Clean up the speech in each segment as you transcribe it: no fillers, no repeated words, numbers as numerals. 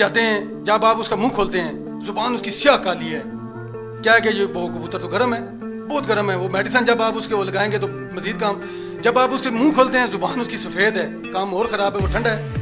جاتے ہیں جب آپ اس کا منہ کھولتے ہیں زبان اس کی سیاہ کالی ہے. کیا ہے کہ یہ وہ کبوتر تو گرم ہے, بہت گرم ہے. وہ میڈیسن جب آپ اس کے وہ لگائیں گے تو مزید کام. جب آپ اس کے منہ کھولتے ہیں زبان اس کی سفید ہے, کام اور خراب ہے, وہ ٹھنڈا ہے.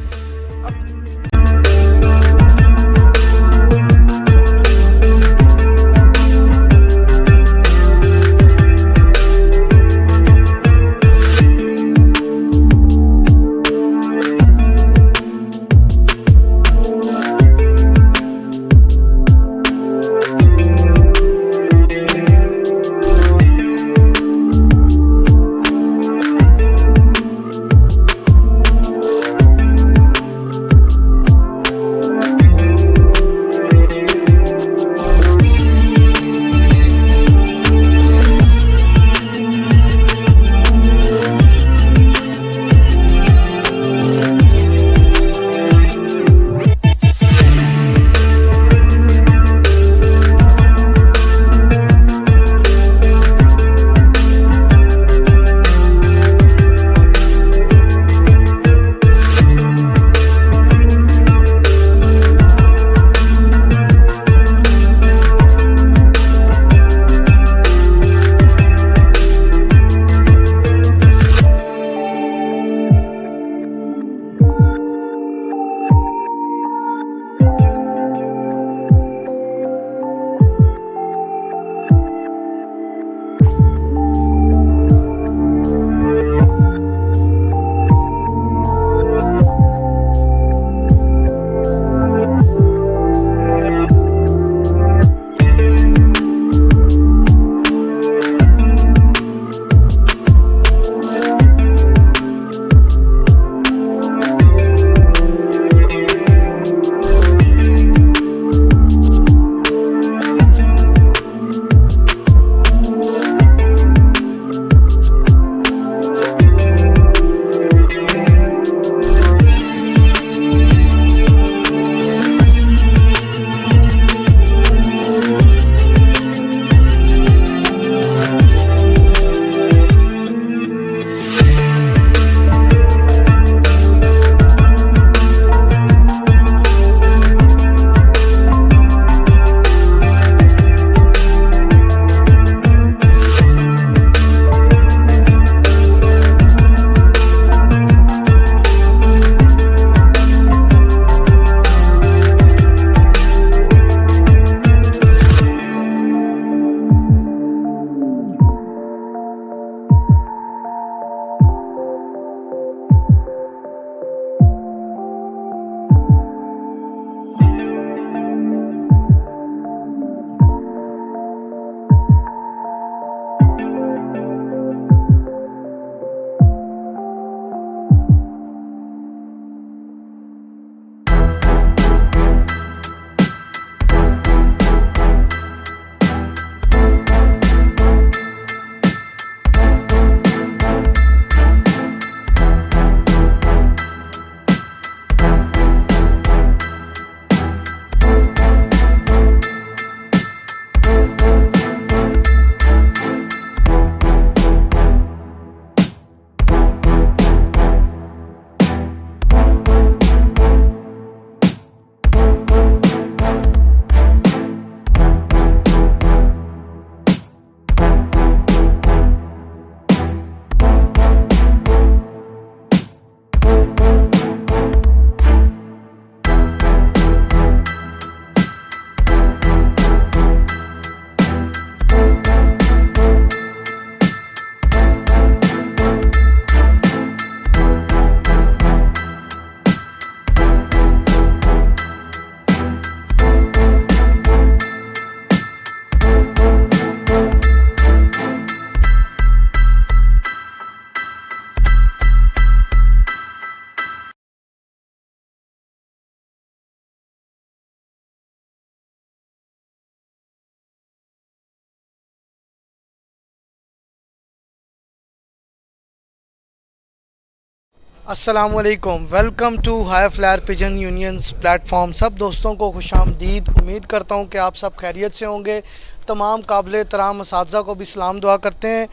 السلام علیکم، welcome to High Flyer Pigeon Unions platform. سب دوستوں کو خوش آمدید. امید کرتا ہوں کہ آپ سب خیریت سے ہوں گے. تمام قابل احترام اساتذہ کو بھی سلام دعا کرتے ہیں.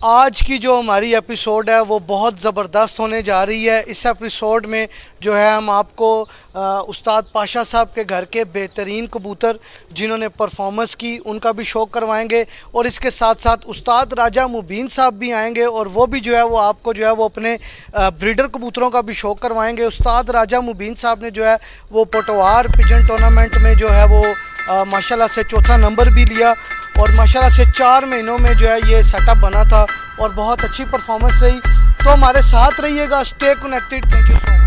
آج کی جو ہماری ایپیسوڈ ہے وہ بہت زبردست ہونے جا رہی ہے. اس ایپیسوڈ میں جو ہے ہم آپ کو استاد پاشا صاحب کے گھر کے بہترین کبوتر جنہوں نے پرفارمنس کی ان کا بھی شوق کروائیں گے, اور اس کے ساتھ ساتھ استاد راجہ مبین صاحب بھی آئیں گے اور وہ بھی جو ہے وہ آپ کو جو ہے وہ اپنے بریڈر کبوتروں کا بھی شوق کروائیں گے. استاد راجہ مبین صاحب نے جو ہے وہ پٹوار پجن ٹورنامنٹ میں جو ہے وہ ماشاءاللہ سے چوتھا نمبر بھی لیا, اور ماشاءاللہ سے 4 مہینوں میں جو ہے یہ سیٹ اپ بنا تھا اور بہت اچھی پرفارمنس رہی. تو ہمارے ساتھ رہیے گا, stay connected. Thank you so much.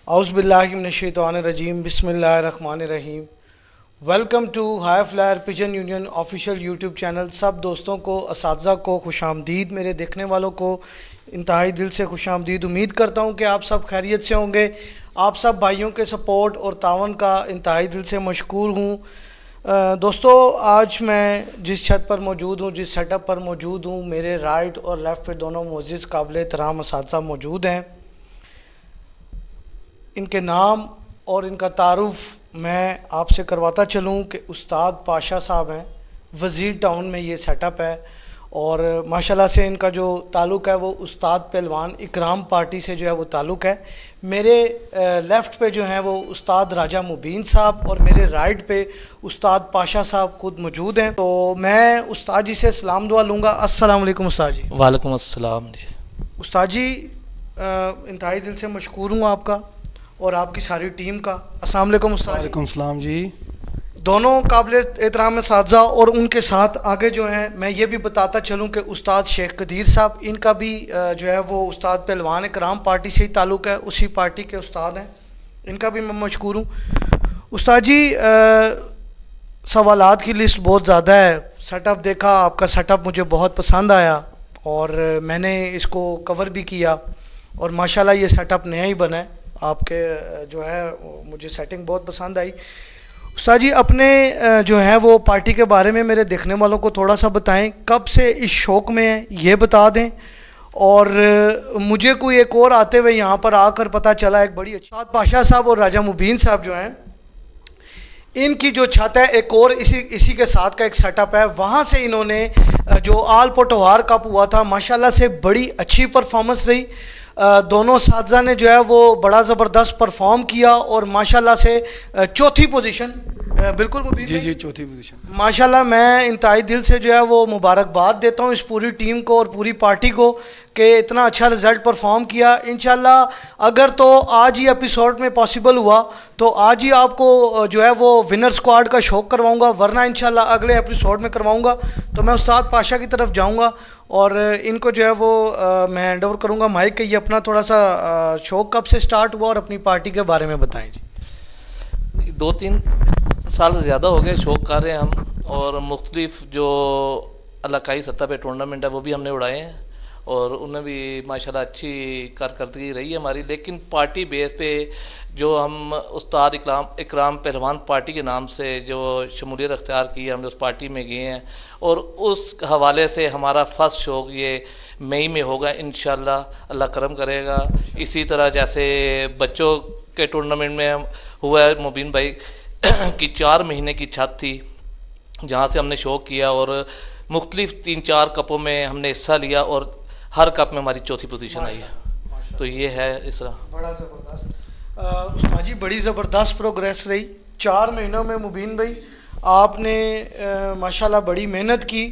اعوذ باللہ من الشیطان الرجیم, بسم اللہ الرحمن الرحیم. Welcome to High Flyer Pigeon Union official YouTube channel. سب دوستوں کو, اساتذہ کو خوش آمدید. میرے دیکھنے والوں کو انتہائی دل سے خوش آمدید. امید کرتا ہوں کہ آپ سب خیریت سے ہوں گے. آپ سب بھائیوں کے سپورٹ اور تعاون کا انتہائی دل سے مشکور ہوں. دوستو, آج میں جس چھت پر موجود ہوں, جس سیٹ اپ پر موجود ہوں, میرے رائٹ اور لیفٹ پہ دونوں معزز قابل احترام اساتذہ موجود ہیں. ان کے نام اور ان کا تعارف میں آپ سے کرواتا چلوں کہ استاد پاشا صاحب ہیں. وزیر ٹاؤن میں یہ سیٹ اپ ہے, اور ماشاءاللہ سے ان کا جو تعلق ہے وہ استاد پہلوان اکرام پارٹی سے جو ہے وہ تعلق ہے. میرے لیفٹ پہ جو ہیں وہ استاد راجہ مبین صاحب, اور میرے رائٹ پہ استاد پاشا صاحب خود موجود ہیں. تو میں استاد جی سے سلام دعا لوں گا. السلام علیکم استاد جی. وعلیکم السلام جی. استاد جی, انتہائی دل سے مشکور ہوں آپ کا اور آپ کی ساری ٹیم کا. السلام علیکم استاد. وعلیکم السلام جی. دونوں قابل احترام اساتذہ, اور ان کے ساتھ آگے جو ہیں میں یہ بھی بتاتا چلوں کہ استاد شیخ قدیر صاحب, ان کا بھی جو ہے وہ استاد پہلوان اکرام پارٹی سے ہی تعلق ہے, اسی پارٹی کے استاد ہیں. ان کا بھی میں مشکور ہوں. استاد جی, سوالات کی لسٹ بہت زیادہ ہے. سیٹ اپ دیکھا, آپ کا سیٹ اپ مجھے بہت پسند آیا اور میں نے اس کو کور بھی کیا, اور ماشاءاللہ یہ سیٹ اپ نیا ہی بنا ہے. آپ کے جو ہے مجھے سیٹنگ بہت پسند آئی. استاد جی, اپنے جو ہے وہ پارٹی کے بارے میں میرے دیکھنے والوں کو تھوڑا سا بتائیں. کب سے اس شوق میں ہیں یہ بتا دیں, اور مجھے کوئی ایک اور آتے ہوئے یہاں پر آ کر پتہ چلا ایک بڑی اچھی استاد پاشا صاحب اور راجہ مبین صاحب جو ہیں, ان کی جو چھت ہے ایک اور اسی کے ساتھ کا ایک سیٹ اپ ہے, وہاں سے انہوں نے جو آل پٹوار کپ ہوا تھا ماشاءاللہ سے بڑی اچھی پرفارمنس رہی. دونوں اساتذہ نے جو ہے وہ بڑا زبردست پرفارم کیا, اور ماشاءاللہ سے چوتھی پوزیشن. بالکل مبین جی جی, چوتھی پوزیشن. ماشاءاللہ میں انتہائی دل سے جو ہے وہ مبارکباد دیتا ہوں اس پوری ٹیم کو اور پوری پارٹی کو کہ اتنا اچھا رزلٹ پرفارم کیا. انشاءاللہ اگر تو آج ہی ایپیسوڈ میں پاسبل ہوا تو آج ہی آپ کو جو ہے وہ ونر سکواڈ کا شوق کرواؤں گا, ورنہ انشاءاللہ اگلے ایپیسوڈ میں کرواؤں گا. تو میں استاد پاشا کی طرف جاؤں گا اور ان کو جو ہے وہ میں ہینڈ اوور کروں گا مائک کہ یہ اپنا تھوڑا سا شوق کب سے سٹارٹ ہوا اور اپنی پارٹی کے بارے میں بتائیں جی. 2-3 سال سے زیادہ ہو گئے شوق کر رہے ہیں ہم, اور مختلف جو علاقائی سطح پہ ٹورنامنٹ ہے وہ بھی ہم نے اڑائے ہیں, اور انہیں بھی ماشاءاللہ اچھی کارکردگی رہی ہے ہماری. لیکن پارٹی بیس پہ جو ہم استاد اکرام پہلوان پارٹی کے نام سے جو شمولیت اختیار کی ہے, ہم نے اس پارٹی میں گئے ہیں, اور اس حوالے سے ہمارا فرسٹ شوق یہ مئی میں ہوگا انشاءاللہ, اللہ کرم کرے گا. اسی طرح جیسے بچوں کے ٹورنامنٹ میں ہوا ہے, مبین بھائی کی 4 مہینے کی چھت تھی جہاں سے ہم نے شوق کیا, اور مختلف 3-4 کپوں میں ہم نے حصہ لیا, اور ہر کپ میں ہماری چوتھی پوزیشن آئی ہے. تو یہ ہے اس طرح. بڑا زبردست استاد جی, بڑی زبردست پروگریس رہی 4 مہینوں میں مبین بھائی. آپ نے ماشاءاللہ بڑی محنت کی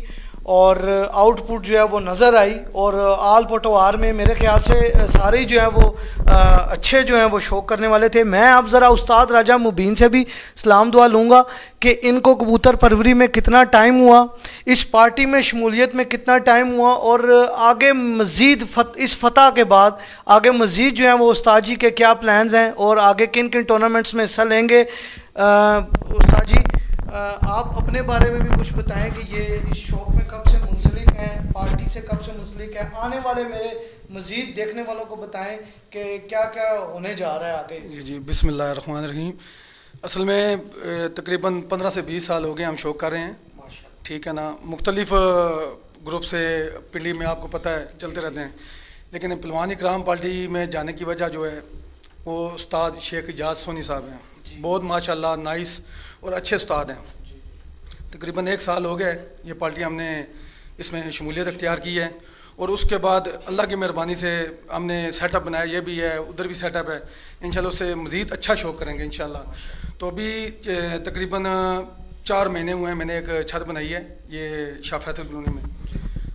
اور آؤٹ پٹ جو ہے وہ نظر آئی, اور آل پٹوار میں میرے خیال سے سارے جو ہیں وہ اچھے جو ہیں وہ شوق کرنے والے تھے. میں اب ذرا استاد راجہ مبین سے بھی سلام دعا لوں گا کہ ان کو کبوتر پروری میں کتنا ٹائم ہوا, اس پارٹی میں شمولیت میں کتنا ٹائم ہوا, اور آگے مزید اس فتح کے بعد آگے مزید جو ہیں وہ استاد جی کے کیا پلانز ہیں, اور آگے کن کن ٹورنامنٹس میں حصہ لیں گے. استاد جی آپ اپنے بارے میں بھی کچھ بتائیں کہ یہ اس شوق میں کب سے منسلک ہیں, پارٹی سے کب سے منسلک ہیں, آنے والے میرے مزید دیکھنے والوں کو بتائیں کہ کیا کیا ہونے جا رہا ہے آگے. جی بسم اللہ الرحمن الرحیم. اصل میں تقریباً 15 سے 20 سال ہو گئے ہم شوق کر رہے ہیں, ٹھیک ہے نا. مختلف گروپ سے پنڈی میں آپ کو پتہ ہے چلتے رہتے ہیں, لیکن پہلوان اکرام پارٹی میں جانے کی وجہ جو ہے وہ استاد شیخ اجاز سونی صاحب ہیں. بہت ماشاءاللہ نائس اور اچھے استاد ہیں. تقریباً 1 سال ہو گئے یہ پارٹی ہم نے اس میں شمولیت اختیار کی ہے, اور اس کے بعد اللہ کی مہربانی سے ہم نے سیٹ اپ بنایا, یہ بھی ہے ادھر بھی سیٹ اپ ہے, انشاءاللہ اس سے مزید اچھا شوق کریں گے انشاءاللہ. تو ابھی تقریباً 4 مہینے ہوئے ہیں میں نے ایک چھت بنائی ہے یہ شاہ فیصل کالونی میں,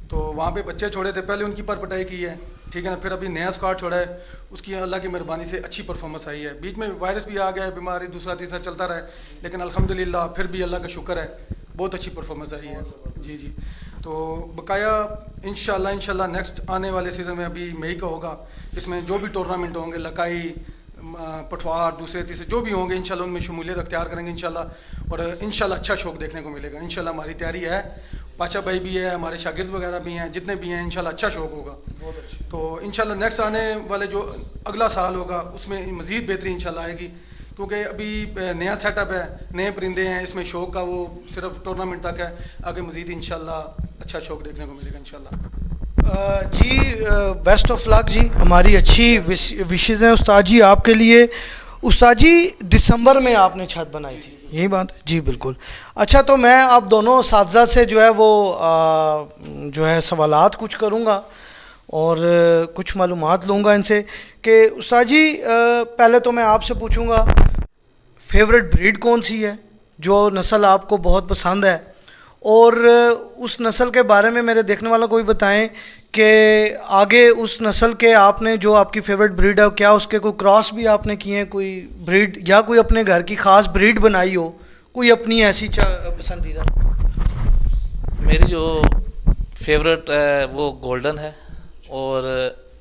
تو وہاں پہ بچے چھوڑے تھے, پہلے ان کی پر پٹائی کی ہے, ٹھیک ہے نا. پھر ابھی نیا اسکواڈ چھوڑا ہے, اس کی اللہ کی مہربانی سے اچھی پرفارمنس آئی ہے. بیچ میں وائرس بھی آ گیا ہے, بیماری دوسرا تیسرا چلتا رہا ہے, لیکن الحمدللہ پھر بھی اللہ کا شکر ہے بہت اچھی پرفارمنس آئی ہے. جی تو بقایا انشاءاللہ نیکسٹ آنے والے سیزن میں ابھی مئی کا ہوگا, اس میں جو بھی ٹورنامنٹ ہوں گے لکائی پٹوار دوسرے تیسرے جو بھی ہوں گے انشاءاللہ ان میں شمولیت اختیار کریں گے انشاءاللہ, اور انشاءاللہ اچھا شوق دیکھنے کو ملے گا انشاءاللہ. ہماری تیاری ہے, پاچا بھائی بھی ہے, ہمارے شاگرد وغیرہ بھی ہیں, جتنے بھی ہیں انشاءاللہ اچھا شوق ہوگا. تو انشاءاللہ نیکسٹ آنے والے جو اگلا سال ہوگا اس میں مزید بہتری انشاءاللہ آئے گی, کیونکہ ابھی نیا سیٹ اپ ہے, نئے پرندے ہیں, اس میں شوق کا وہ صرف ٹورنامنٹ تک ہے, آگے مزید انشاءاللہ اچھا شوق دیکھنے کو ملے گا انشاءاللہ. جی بیسٹ آف لک جی, ہماری اچھی وشز ہیں استاد جی آپ کے لیے. استاد جی دسمبر میں آپ نے چھت بنائی تھی, یہی بات جی بالکل. اچھا تو میں آپ دونوں اساتذہ سے جو ہے وہ جو ہے سوالات کچھ کروں گا اور کچھ معلومات لوں گا ان سے کہ استاد جی پہلے تو میں آپ سے پوچھوں گا فیوریٹ بریڈ کون سی ہے, جو نسل آپ کو بہت پسند ہے, اور اس نسل کے بارے میں میرے دیکھنے والوں کو بھی بتائیں کہ آگے اس نسل کے آپ نے جو آپ کی فیوریٹ بریڈ ہے کیا اس کے کوئی کراس بھی آپ نے کیے ہیں, کوئی بریڈ یا کوئی اپنے گھر کی خاص بریڈ بنائی ہو, کوئی اپنی ایسی پسندیدہ. میری جو فیوریٹ ہے وہ گولڈن ہے, اور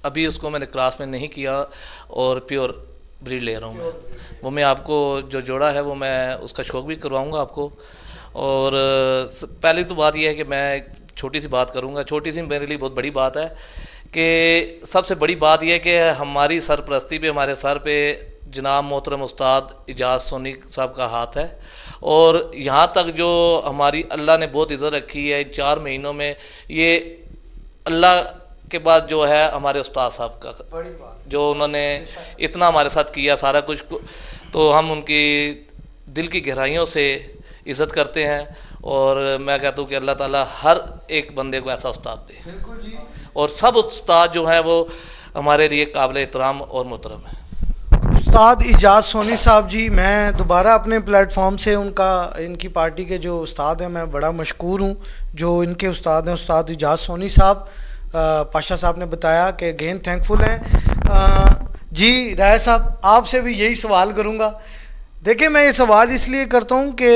ابھی اس کو میں نے کراس میں نہیں کیا اور پیور بریڈ لے رہا ہوں میں. وہ میں آپ کو جو جوڑا ہے وہ میں اس کا شوق بھی کرواؤں گا آپ کو. اور پہلی تو بات یہ ہے کہ میں چھوٹی سی بات کروں گا, چھوٹی سی میرے لیے بہت بڑی بات ہے کہ سب سے بڑی بات یہ ہے کہ ہماری سرپرستی پہ ہمارے سر پہ جناب محترم استاد اجاز سونی صاحب کا ہاتھ ہے, اور یہاں تک جو ہماری اللہ نے بہت عزت رکھی ہے 4 مہینوں میں, یہ اللہ کے بعد جو ہے ہمارے استاد صاحب کا جو انہوں نے اتنا ہمارے ساتھ کیا سارا کچھ, تو ہم ان کی دل کی گہرائیوں سے عزت کرتے ہیں. اور میں کہتا ہوں کہ اللہ تعالیٰ ہر ایک بندے کو ایسا استاد دے, اور سب استاد جو ہیں وہ ہمارے لیے قابل احترام اور محترم ہیں. استاد اجاز سونی صاحب جی, میں دوبارہ اپنے پلیٹ فارم سے ان کی پارٹی کے جو استاد ہیں میں بڑا مشکور ہوں, جو ان کے استاد ہیں استاد اجاز سونی صاحب. پاشا صاحب نے بتایا کہ اگین تھینک فل ہیں. جی رائے صاحب آپ سے بھی یہی سوال کروں گا. دیکھیں میں یہ سوال اس لیے کرتا ہوں کہ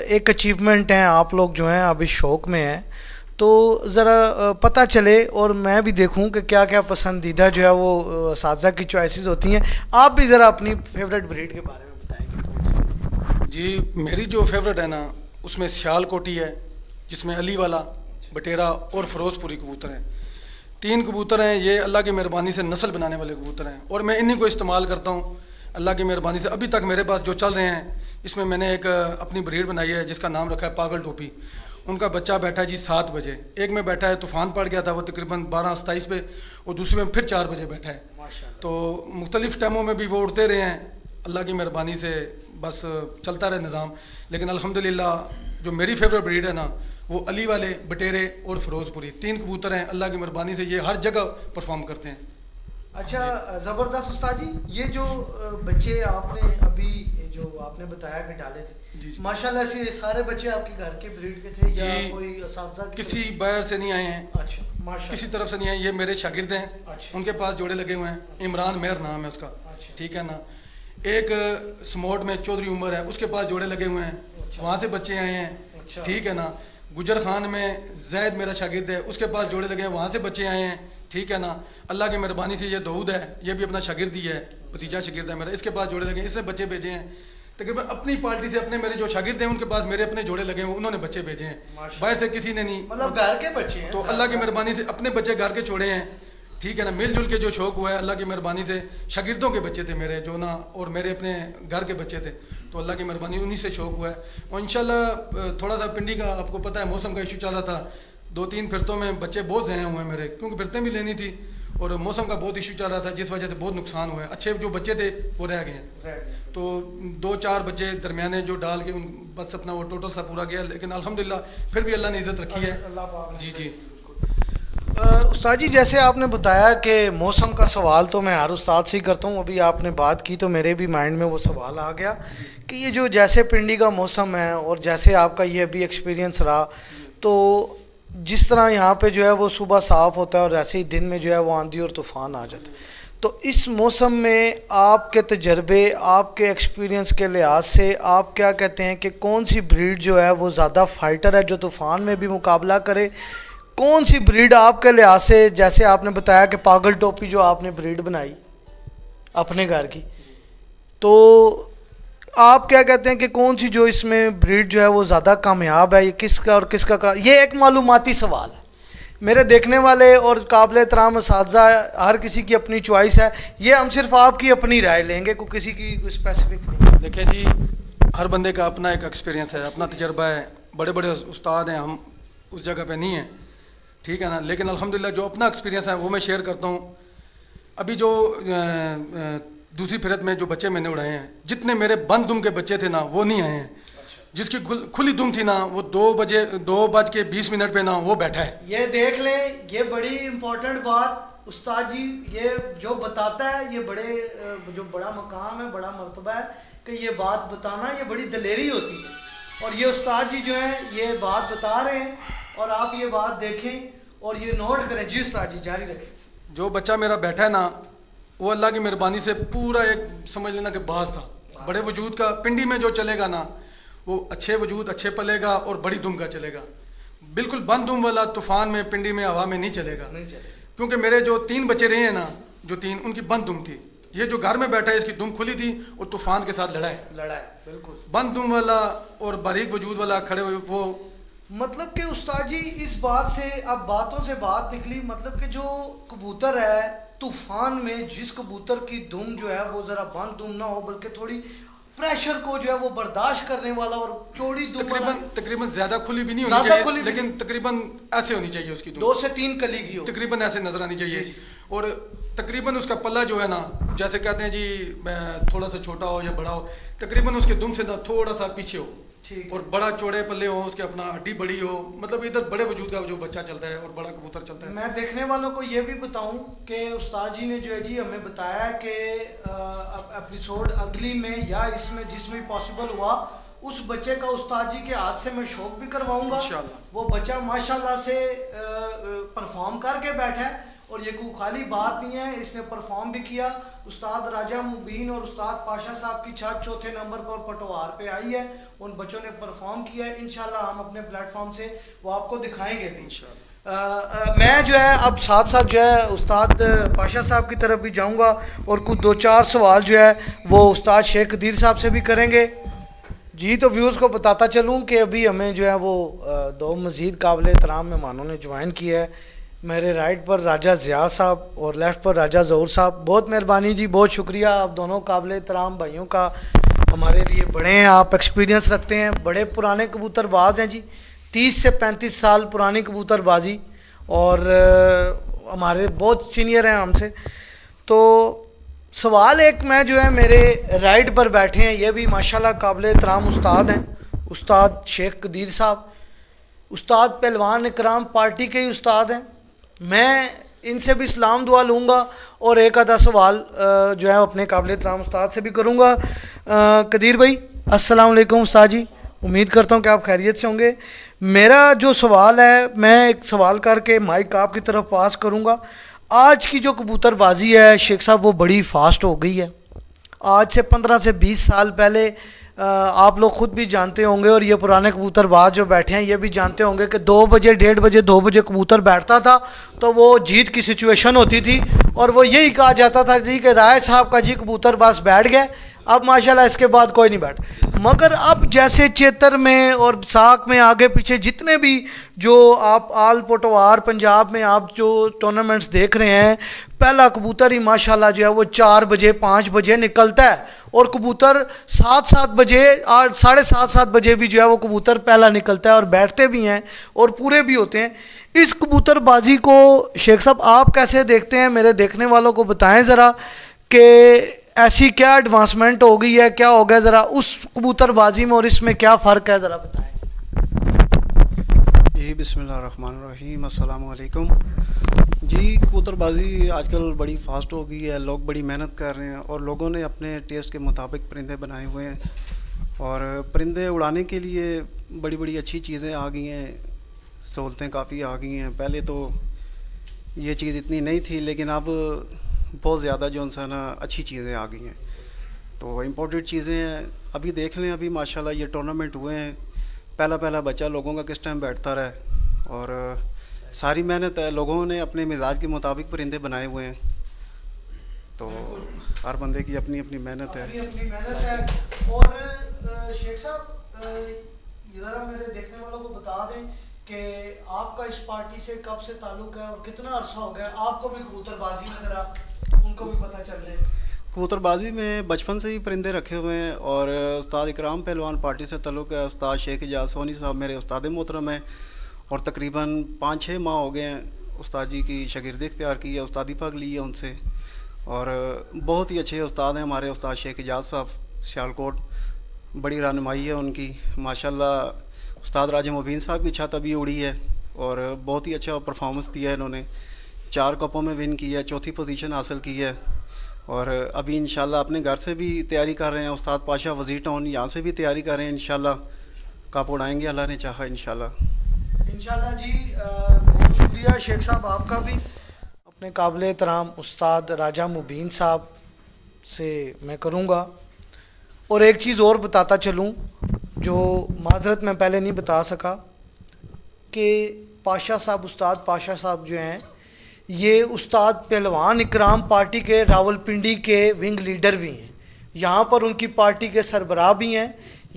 ایک اچیومنٹ ہیں, آپ لوگ جو ہیں اب اس شوق میں ہیں, تو ذرا پتہ چلے اور میں بھی دیکھوں کہ کیا کیا پسندیدہ جو ہے وہ اساتذہ کی چوائسیز ہوتی ہیں. آپ بھی ذرا اپنی فیوریٹ بریڈ کے بارے میں بتائیں. جی میری جو فیوریٹ ہے نا اس میں سیال کوٹی ہے, جس میں علی والا, بٹیرا اور فروز پوری کبوتر ہیں. 3 کبوتر ہیں, یہ اللہ کی مہربانی سے نسل بنانے والے کبوتر ہیں, اور میں انہی کو استعمال کرتا ہوں اللہ کی مہربانی سے. ابھی تک میرے پاس جو چل رہے ہیں اس میں نے ایک اپنی بریڈ بنائی ہے جس کا نام رکھا ہے پاگل ٹوپی. ان کا بچہ بیٹھا ہے جی 7 بجے, ایک میں بیٹھا ہے طوفان پڑ گیا تھا وہ تقریباً 12:27 پہ, اور دوسرے میں پھر 4 بجے بیٹھا ہے. تو مختلف ٹائموں میں بھی وہ اڑتے رہے ہیں, اللہ کی مہربانی سے بس چلتا رہے نظام. لیکن الحمدللہ جو میری فیوریٹ بریڈ ہے نا وہ علی والے, بٹیرے اور فروز پوری 3 کبوتر ہیں. اللہ کی مہربانی سے یہ ہر جگہ پرفارم کرتے ہیں. اچھا زبردست استاد جی. یہ جو بچے آپ نے ابھی جو آپ نے بتایا کہ ڈالے تھے, ماشاءاللہ سے یہ سارے بچے آپ کے گھر کے بریڈ کے تھے یا کوئی اساتذہ کسی باہر سے نہیں آئے ہیں, اچھا ماشاءاللہ کسی طرف سے نہیں آئے, یہ میرے شاگرد ہیں, ان کے پاس جوڑے لگے ہوئے ہیں. عمران مہر نام ہے اس کا, ٹھیک ہے نا. ایک سموٹ میں چودھری عمر ہے, اس کے پاس جوڑے لگے ہوئے ہیں, وہاں سے بچے آئے ہیں, ٹھیک ہے نا. گجر خان میں زید میرا شاگرد ہے, اس کے پاس جوڑے لگے ہیں, وہاں سے بچے آئے ہیں, ٹھیک ہے نا. اللہ کی مہربانی سے یہ داؤد ہے, یہ بھی اپنا شاگرد ہی ہے, بھتیجا شاگرد ہے میرا, اس کے پاس جوڑے لگے ہیں, اس نے بچے بھیجے ہیں. تقریباً اپنی پارٹی سے اپنے میرے جو شاگرد ہیں ان کے پاس میرے اپنے جوڑے لگے ہیں, انہوں نے بچے بھیجے ہیں, باہر سے کسی نے نہیں, مطلب گھر کے بچے ہیں. تو اللہ کی مہربانی سے اپنے بچے گھر کے چھوڑے ہیں, ٹھیک ہے نا. مل جل کے جو شوق ہوا ہے اللہ کی مہربانی سے, شاگردوں کے بچے تھے میرے جو نا, اور میرے اپنے گھر کے بچے تھے, تو اللہ کی مہربانی انہی سے شوق ہوا ہے. اور انشاءاللہ تھوڑا سا پنڈی کا آپ کو پتہ ہے موسم کا ایشو چل رہا تھا, 2-3 پھرتوں میں بچے بہت ضائع ہوئے ہیں میرے, کیونکہ پھرتیں بھی لینی تھی اور موسم کا بہت ایشو چل رہا تھا, جس وجہ سے بہت نقصان ہوا ہے. اچھے جو بچے تھے وہ رہ گئے ہیں, تو 2-4 بچے درمیانے جو ڈال کے بس اپنا وہ ٹوٹل سا پورا گیا, لیکن الحمدللہ پھر بھی اللہ نے عزت رکھی ہے. جی جی استاد جی, جیسے آپ نے بتایا کہ موسم کا سوال تو میں ہر استاد سے ہی کرتا ہوں, ابھی آپ نے بات کی تو میرے بھی مائنڈ میں وہ سوال آ گیا کہ یہ جو جیسے پنڈی کا موسم ہے اور جیسے آپ کا یہ ابھی ایکسپیرینس رہا, تو جس طرح یہاں پہ جو ہے وہ صبح صاف ہوتا ہے اور ایسے ہی دن میں جو ہے وہ آندھی اور طوفان آ جاتا ہے, تو اس موسم میں آپ کے تجربے, آپ کے ایکسپیرینس کے لحاظ سے آپ کیا کہتے ہیں کہ کون سی بریڈ جو ہے وہ زیادہ فائٹر ہے جو طوفان میں بھی مقابلہ کرے, کون سی بریڈ آپ کے لحاظ سے, جیسے آپ نے بتایا کہ پاگل ٹوپی جو آپ نے بریڈ بنائی اپنے گھر کی, تو آپ کیا کہتے ہیں کہ کون سی جو اس میں بریڈ جو ہے وہ زیادہ کامیاب ہے, یہ کس کا اور کس کا یہ ایک معلوماتی سوال ہے. میرے دیکھنے والے اور قابل احترام اساتذہ, ہر کسی کی اپنی چوائس ہے, یہ ہم صرف آپ کی اپنی رائے لیں گے, کوئی کسی کی کوئی اسپیسیفک نہیں. دیکھیں جی, ہر بندے کا اپنا ایک ایکسپیرینس ہے, اپنا تجربہ ہے, بڑے بڑے استاد ہیں, ہم اس جگہ پہ نہیں ہیں, ٹھیک ہے نا. لیکن الحمدللہ جو اپنا ایکسپیرینس ہے وہ میں شیئر کرتا ہوں. ابھی جو دوسری پھرت میں جو بچے میں نے اڑائے ہیں, جتنے میرے بند دم کے بچے تھے نا وہ نہیں آئے ہیں. جس کی کھلی دم تھی نا وہ 2:20 پہ نا وہ بیٹھا ہے. یہ دیکھ لیں, یہ بڑی امپورٹنٹ بات استاد جی یہ جو بتاتا ہے, یہ بڑے جو بڑا مقام ہے, بڑا مرتبہ ہے کہ یہ بات بتانا, یہ بڑی دلیری ہوتی ہے. اور یہ استاد جی جو ہیں یہ بات بتا رہے ہیں اور آپ یہ بات دیکھیں اور یہ نوٹ کریں. جی استاد جی جاری رکھیں. جو بچہ میرا بیٹھا ہے نا وہ اللہ کی مہربانی سے پورا ایک سمجھ لینا کہ باز تھا, بڑے وجود کا. پنڈی میں جو چلے گا نا وہ اچھے وجود اچھے پلے گا اور بڑی دم کا چلے گا. بالکل بند دم والا طوفان میں پنڈی میں ہوا میں نہیں چلے گا, کیونکہ میرے جو 3 بچے رہے ہیں نا, جو 3 ان کی بند دم تھی. یہ جو گھر میں بیٹھا ہے اس کی دم کھلی تھی اور طوفان کے ساتھ لڑا ہے بالکل بند دم والا اور باریک وجود والا کھڑے ہوئے. وہ مطلب کہ استاد جی اس بات سے اب باتوں سے بات نکلی, مطلب کہ جو کبوتر ہے طوفان میں, جس کبوتر کی دم جو ہے وہ ذرا بند دم نہ ہو بلکہ تھوڑی پریشر کو جو ہے وہ برداشت کرنے والا اور چوڑی دم والا, تقریباً زیادہ کھلی بھی نہیں ہونی چاہیے, لیکن تقریباً ایسے ہونی چاہیے اس کی دم, 2 سے 3 کلی کی ہو, تقریباً ایسے نظر آنی چاہیے. اور تقریباً اس کا پلہ جو ہے نا, جیسے کہتے ہیں جی تھوڑا سا چھوٹا ہو یا بڑا ہو, تقریباً اس کے دم سے نا تھوڑا سا پیچھے ہو, اور بڑا چوڑے پلے ہو, اس کے اپنا ہڈی بڑی ہو, مطلب ادھر بڑے وجود کا جو بچہ چلتا ہے اور بڑا کبوتر چلتا ہے. میں دیکھنے والوں کو یہ بھی بتاؤں کہ استاد جی نے جو ہے جی ہمیں بتایا کہ ایپیسوڈ اگلی میں یا اس میں جس میں پاسبل ہوا اس بچے کا استاد جی کے ہاتھ سے میں شوق بھی کرواؤں گا. وہ بچہ ماشاءاللہ سے پرفارم کر کے بیٹھا ہے اور یہ کوئی خالی بات نہیں ہے, اس نے پرفارم بھی کیا. استاد راجہ مبین اور استاد پاشا صاحب کی چھت 4تھے نمبر پر پٹوار پہ آئی ہے, ان بچوں نے پرفارم کیا ہے. انشاءاللہ ہم اپنے پلیٹ فارم سے وہ آپ کو دکھائیں گے بھی انشاءاللہ. میں جو ہے اب ساتھ ساتھ جو ہے استاد پاشا صاحب کی طرف بھی جاؤں گا اور کچھ 2-4 سوال جو ہے وہ استاد شیخ قدیر صاحب سے بھی کریں گے. جی تو ویورز کو بتاتا چلوں کہ ابھی ہمیں جو ہے وہ 2 مزید قابل احترام مہمانوں نے جوائن کیا ہے. میرے رائٹ پر راجہ ضیاء صاحب اور لیفٹ پر راجہ ظہور صاحب. بہت مہربانی جی, بہت شکریہ آپ دونوں قابل احترام بھائیوں کا, ہمارے لیے بڑے ہیں, آپ ایکسپیرینس رکھتے ہیں, بڑے پرانے کبوتر باز ہیں جی, 30 سے 35 سال پرانی کبوتر بازی, اور ہمارے بہت سینئر ہیں ہم سے. تو سوال ایک میں جو ہے میرے رائٹ پر بیٹھے ہیں, یہ بھی ماشاءاللہ قابل احترام استاد ہیں, استاد شیخ قدیر صاحب. استاد پہلوان اکرام پارٹی کے ہی استاد ہیں. میں ان سے بھی سلام دعا لوں گا اور ایک آدھا سوال جو ہے اپنے قابل احترام استاد سے بھی کروں گا. قدیر بھائی السلام علیکم. استاد جی امید کرتا ہوں کہ آپ خیریت سے ہوں گے. میرا جو سوال ہے میں ایک سوال کر کے مائک آپ کی طرف پاس کروں گا. آج کی جو کبوتر بازی ہے شیخ صاحب وہ بڑی فاسٹ ہو گئی ہے. آج سے 15 سے 20 سال پہلے آپ لوگ خود بھی جانتے ہوں گے اور یہ پرانے کبوتر باز جو بیٹھے ہیں یہ بھی جانتے ہوں گے کہ 2 بجے 1:30 بجے 2 بجے کبوتر بیٹھتا تھا تو وہ جیت کی سچویشن ہوتی تھی اور وہ یہی کہا جاتا تھا جی کہ رائے صاحب کا جی کبوتر بس بیٹھ گئے. اب ماشاءاللہ اس کے بعد کوئی نہیں بیٹھ. مگر اب جیسے چیتر میں اور ساکھ میں آگے پیچھے جتنے بھی جو آپ آل پٹوار پنجاب میں آپ جو ٹورنامنٹس دیکھ رہے ہیں پہلا کبوتر ہی ماشاءاللہ جو ہے وہ 4 بجے 5 بجے نکلتا ہے اور کبوتر 7 بجے 7:30 بجے بھی جو ہے وہ کبوتر پہلا نکلتا ہے اور بیٹھتے بھی ہیں اور پورے بھی ہوتے ہیں. اس کبوتر بازی کو شیخ صاحب آپ کیسے دیکھتے ہیں؟ میرے دیکھنے والوں کو بتائیں ذرا کہ ایسی کیا ایڈوانسمنٹ ہو گئی ہے, کیا ہو گیا, ذرا اس کبوتر بازی میں اور اس میں کیا فرق ہے ذرا بتائیں. جی بسم اللہ الرحمن الرحیم. السلام علیکم. جی کبوتر بازی آج کل بڑی فاسٹ ہو گئی ہے, لوگ بڑی محنت کر رہے ہیں اور لوگوں نے اپنے ٹیسٹ کے مطابق پرندے بنائے ہوئے ہیں اور پرندے اڑانے کے لیے بڑی بڑی اچھی چیزیں آ گئی ہیں, سہولتیں کافی آ گئی ہیں. پہلے تو یہ چیز اتنی نہیں تھی لیکن اب بہت زیادہ جو انسان اچھی چیزیں آ گئی ہیں تو امپورٹڈ چیزیں ہیں. ابھی دیکھ لیں ابھی ماشاءاللہ یہ ٹورنامنٹ ہوئے ہیں, پہلا بچہ لوگوں کا کس ٹائم بیٹھتا رہے اور ساری محنت ہے, لوگوں نے اپنے مزاج کے مطابق پرندے بنائے ہوئے ہیں تو ہر بندے کی اپنی اپنی محنت ہے. اپنی محنت ہے. اور شیخ صاحب ذرا میرے دیکھنے والوں کو بتا دیں کہ آپ کا اس پارٹی سے کب سے تعلق ہے اور کتنا عرصہ ہو گیا آپ کو بھی کبوتر بازی میں, ذرا ان کو بھی پتہ چل جائے. کبوتر بازی میں بچپن سے ہی پرندے رکھے ہوئے ہیں اور استاد اکرام پہلوان پارٹی سے تعلق ہے. استاد شیخ اجاز سونی صاحب میرے استاد محترم ہیں اور تقریباً 5-6 ماہ ہو گئے ہیں استاد جی کی شاگردی اختیار کی ہے, استادی پاک لی ہے ان سے اور بہت ہی اچھے استاد ہیں ہمارے استاد شیخ اجاز صاحب سیالکوٹ. بڑی رہنمائی ہے ان کی ماشاءاللہ. استاد راجہ مبین صاحب کی چھت ابھی اڑی ہے اور بہت ہی اچھا پرفارمنس دیا ہے, انہوں نے 4 کپوں میں ون کی ہے, 4تھی پوزیشن حاصل کی ہے اور ابھی انشاءاللہ اپنے گھر سے بھی تیاری کر رہے ہیں. استاد پاشا وزیر ٹاؤن یہاں سے بھی تیاری کر رہے ہیں, انشاءاللہ کپ اڑائیں گے اللہ نے چاہا انشاءاللہ. انشاءاللہ جی بہت شکریہ شیخ صاحب آپ کا بھی. اپنے قابل احترام استاد راجہ مبین صاحب سے میں کروں گا اور ایک چیز اور بتاتا چلوں جو معذرت میں پہلے نہیں بتا سکا کہ پاشا صاحب استاد پاشا صاحب جو ہیں یہ استاد پہلوان اکرام پارٹی کے راول پنڈی کے ونگ لیڈر بھی ہیں, یہاں پر ان کی پارٹی کے سربراہ بھی ہیں.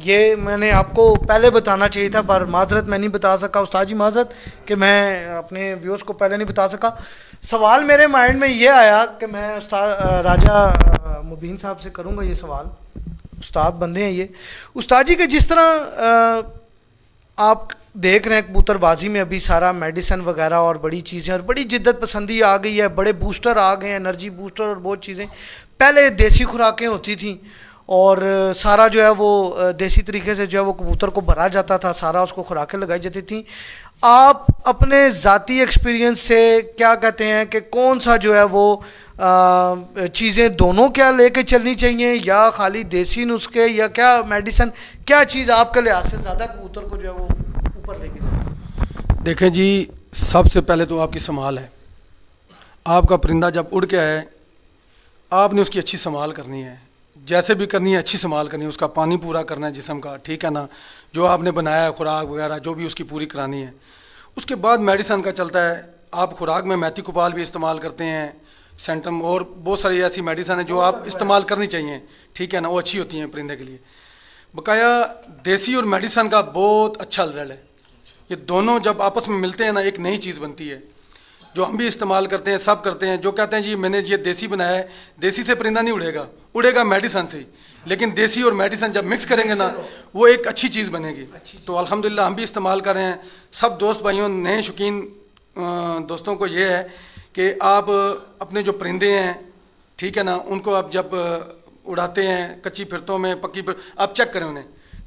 یہ میں نے آپ کو پہلے بتانا چاہیے تھا پر معذرت میں نہیں بتا سکا. استاد جی معذرت کہ میں اپنے ویورز کو پہلے نہیں بتا سکا. سوال میرے مائنڈ میں یہ آیا کہ میں استاد راجہ مبین صاحب سے کروں گا یہ سوال. استاد بندے ہیں یہ استاد جی کہ جس طرح آپ دیکھ رہے ہیں کبوتر بازی میں ابھی سارا میڈیسن وغیرہ اور بڑی چیزیں اور بڑی جدت پسندی آ گئی ہے, بڑے بوسٹر آ گئے ہیں, انرجی بوسٹر اور بہت چیزیں. پہلے دیسی خوراکیں ہوتی تھیں اور سارا جو ہے وہ دیسی طریقے سے جو ہے وہ کبوتر کو بھرا جاتا تھا, سارا اس کو خوراکیں لگائی جاتی تھیں. آپ اپنے ذاتی ایکسپیرینس سے کیا کہتے ہیں کہ کون سا جو ہے وہ چیزیں دونوں کیا لے کے چلنی چاہیے یا خالی دیسی نسخے یا کیا میڈیسن, کیا چیز آپ کے لحاظ سے زیادہ کبوتر کو جو ہے وہ اوپر لے کے جائے؟ دیکھیں جی سب سے پہلے تو آپ کی سنبھال ہے. آپ کا پرندہ جب اڑ کے آئے آپ نے اس کی اچھی سنبھال کرنی ہے, جیسے بھی کرنی ہے اچھی سنبھال کرنی ہے, اس کا پانی پورا کرنا ہے جسم کا, ٹھیک ہے نا, جو آپ نے بنایا ہے خوراک وغیرہ جو بھی اس کی پوری کرانی ہے. اس کے بعد میڈیسن کا چلتا ہے. آپ خوراک میں میتھی کوپال بھی استعمال کرتے ہیں, سینٹم اور بہت ساری ایسی میڈیسن ہیں جو آپ استعمال کرنی چاہیے, ٹھیک ہے نا, وہ اچھی ہوتی ہیں پرندے کے لیے. بقایا دیسی اور میڈیسن کا بہت اچھا رزلٹ ہے. یہ دونوں جب آپس میں ملتے ہیں نا ایک نئی چیز بنتی ہے جو ہم بھی استعمال کرتے ہیں, سب کرتے ہیں. جو کہتے ہیں جی میں نے یہ دیسی بنایا ہے, دیسی سے پرندہ نہیں اڑے گا, اڑے گا میڈیسن سے, لیکن دیسی اور میڈیسن جب مکس کریں گے نا وہ ایک اچھی چیز بنے گی. تو الحمدللہ ہم بھی استعمال کر رہے ہیں. سب دوست بھائیوں نئے شوقین دوستوں کو یہ ہے کہ آپ اپنے جو پرندے ہیں, ٹھیک ہے نا, ان کو آپ جب اڑاتے ہیں کچی پھرتوں میں پکی آپ چیک کریں انہیں,